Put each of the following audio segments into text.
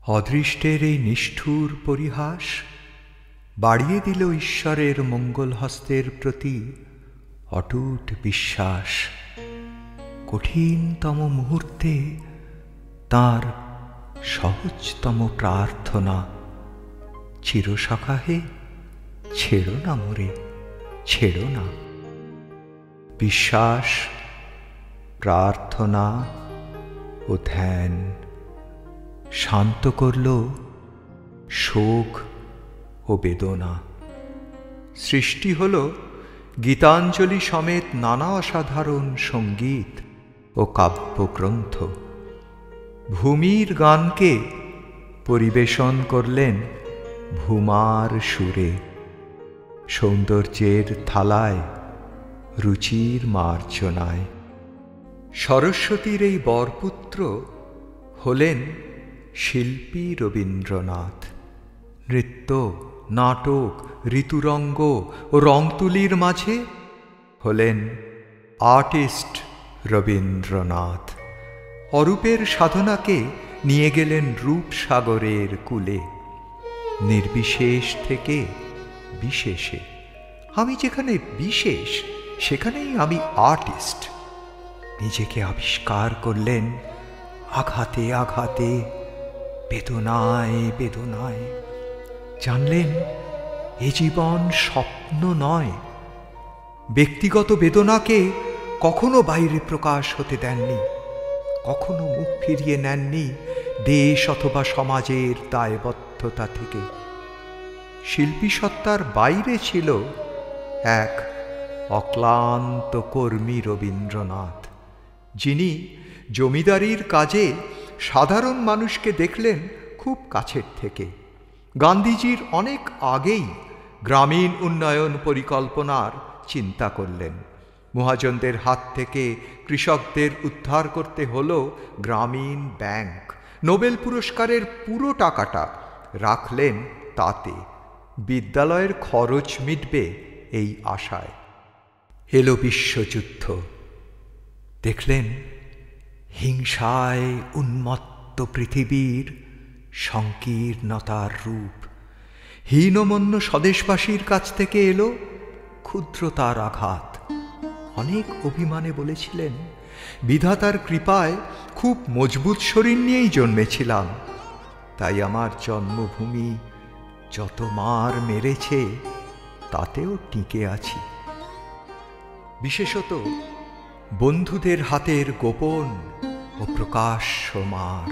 অদৃষ্টের এই নিষ্ঠুর পরিহাস বাড়িয়ে দিল ঈশ্বরের মঙ্গল হস্তের প্রতি অটুট বিশ্বাস। কঠিনতম মুহূর্তে তাঁর সহজতম প্রার্থনা, চিরসখা হে, ছেড়ো না মোরে, ছেড়ো না। বিশ্বাস, প্রার্থনা ও ধ্যান শান্ত করল শোক ও বেদনা। সৃষ্টি হল গীতাঞ্জলি সমেত নানা অসাধারণ সঙ্গীত ও কাব্যগ্রন্থ। ভূমির গানকে পরিবেশন করলেন ভূমার সুরে, সৌন্দর্যের থালায়, রুচির মার্জনায়। সরস্বতীর এই বরপুত্র হলেন শিল্পী রবীন্দ্রনাথ। নৃত্য, নাটক, ঋতুরঙ্গ ও রংতুলির মাঝে হলেন আর্টিস্ট রবীন্দ্রনাথ। অরূপের সাধনাকে নিয়ে গেলেন রূপসাগরের কূলে, নির্বিশেষ থেকে বিশেষে। আমি যেখানে বিশেষ সেখানেই আমি আর্টিস্ট। নিজেকে আবিষ্কার করলেন আঘাতে আঘাতে, বেদনায় বেদনায়। জানলেন এ জীবন স্বপ্ন নয়। ব্যক্তিগত বেদনাকে কখনো বাইরে প্রকাশ হতে দেননি, কখনো মুখ ফিরিয়ে নেননি দেশ অথবা সমাজের দায়বদ্ধতা থেকে। শিল্পী সত্তার বাইরে ছিল এক অক্লান্ত কর্মী রবীন্দ্রনাথ, যিনি জমিদারির কাজে সাধারণ মানুষকে দেখলেন খুব কাছের থেকে। গান্ধীজির অনেক আগেই গ্রামীণ উন্নয়ন পরিকল্পনার চিন্তা করলেন। মহাজনদের হাত থেকে কৃষকদের উদ্ধার করতে হল গ্রামীণ ব্যাংক। নোবেল পুরস্কারের পুরো টাকাটা রাখলেন তাতে। বিদ্যালয়ের খরচ মিটবে এই আশায়। এলো বিশ্বযুদ্ধ। দেখলেন হিংসায় উন্মত্ত পৃথিবীর সংকীর্ণতার রূপ। হীনমন্য স্বদেশবাসীর কাছ থেকে এলো ক্ষুদ্রতার আঘাত। অনেক অভিমানে বলেছিলেন, বিধাতার কৃপায় খুব মজবুত শরীর নিয়েই জন্মেছিলাম, তাই আমার জন্মভূমি যত মার মেরেছে তাতেও টিকে আছি। বিশেষত বন্ধুদের হাতের গোপন ও প্রকাশ্য মার।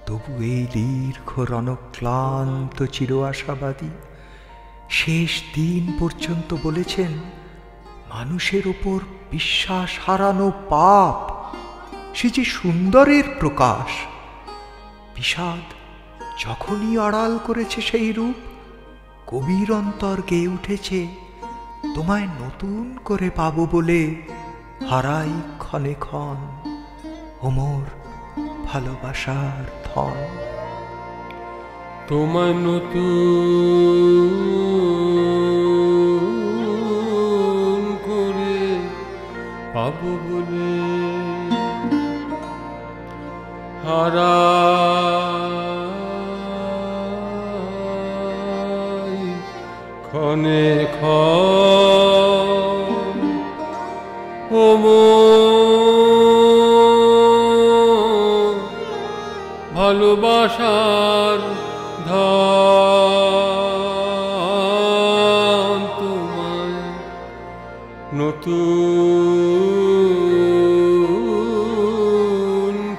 তবু এই দীর্ঘ রণক্লান্ত চির আশাবাদী শেষ দিন পর্যন্ত বলেছেন, মানুষের ওপর বিশ্বাস হারানো পাপ, সে যে সুন্দরের প্রকাশ। বিষাদ যখনই আড়াল করেছে সেই রূপ, কবির অন্তর গেয়ে উঠেছে, তোমায় নতুন করে পাবো বলে হারাই ক্ষণে ক্ষণ ওমর ভালোবাসার ধন। তোমায় নতুন করে পাবো বলে হারাই ক্ষণে ক্ষণ ওমর ভালোবাসার ধন। তোমায় নতুন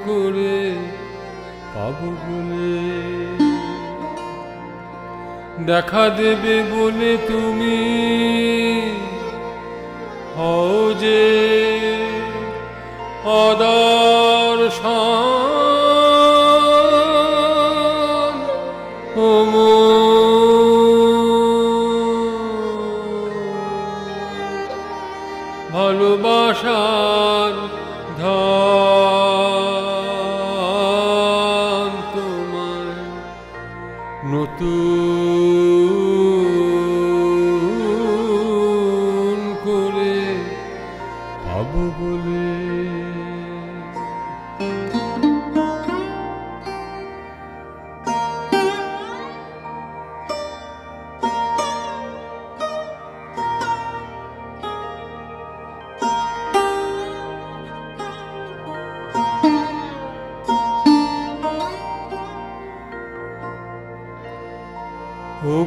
করে পাবো বলে, দেখা দেবে বলে তুমি হও যে আদর্শন। ভালোবাসার ধন, তোমায় নতুন করে পাবো বলে।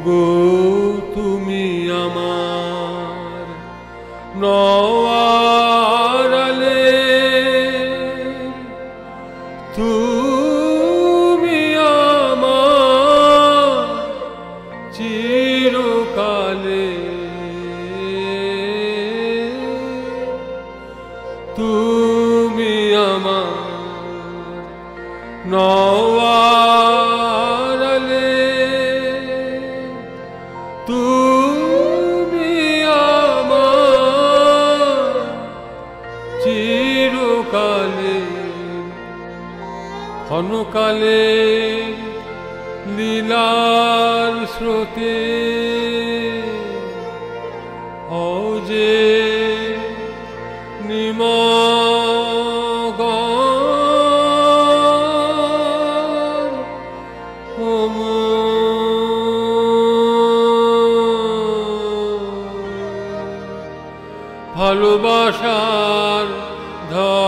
ওগো তুমি আমার নওয়ারালে, তুমি আমার চিরকালে, তুমি আমার নওয়ারালে, তুমি আমার চিরকালে। ক্ষণকালে লীলার স্রোতে হও যে নিমগ্ন, ভালোবাসার ধন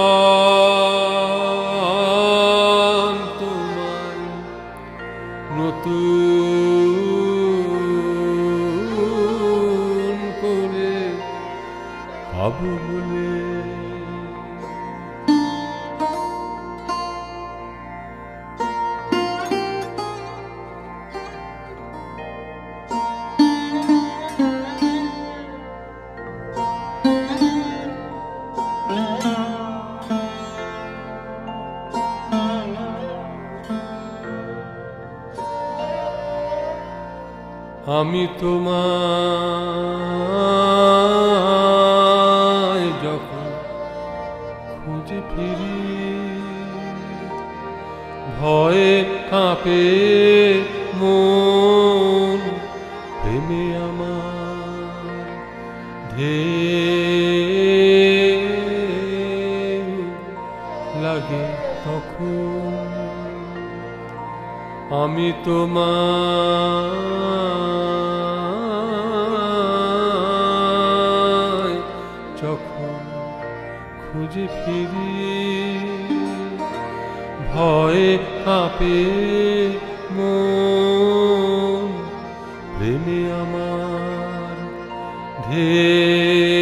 তোমায় নতুন করে পাবো বলে। আমি তোমায় যখন খুঁজে ফিরি, ভয়ে কাঁপে মন, প্রেমে আমার ঢেউ লাগে তখন। আমি তোমায় যখন খুঁজে ফিরি, ভয়ে কাঁপে মন, প্রেমে আমার ঢেউ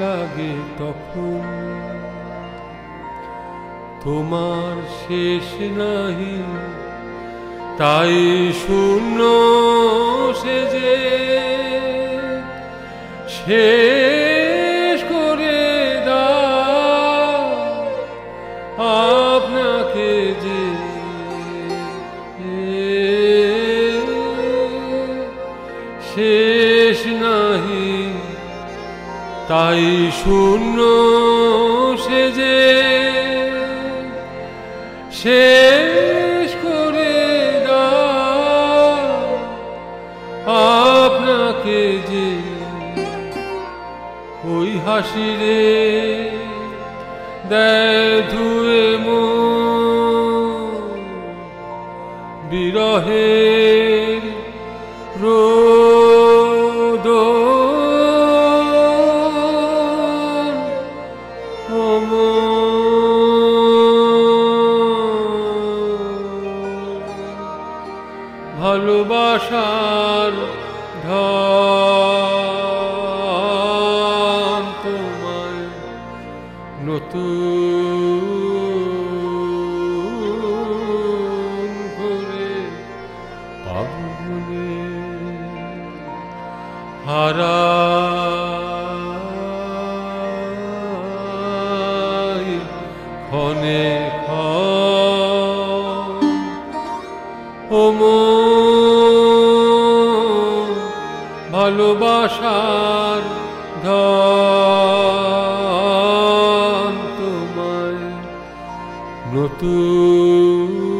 লাগে তখন। তোমার শেষ নাহি তাই শূন্য সে যে শেষ করে দাও আপনাকে যে, শেষ নাহি তাই শূন্য সে যে শেষ করে দাও আপনাকে যে। ওই হাসিরে দেয় ধুয়ে মন, বিরহের রোদন, ভালোবাসার ধন তোমায় নতুন করে পাবো বলে। হারাই ক্ষণে ভালোবাসার ধন তোমায় নতুন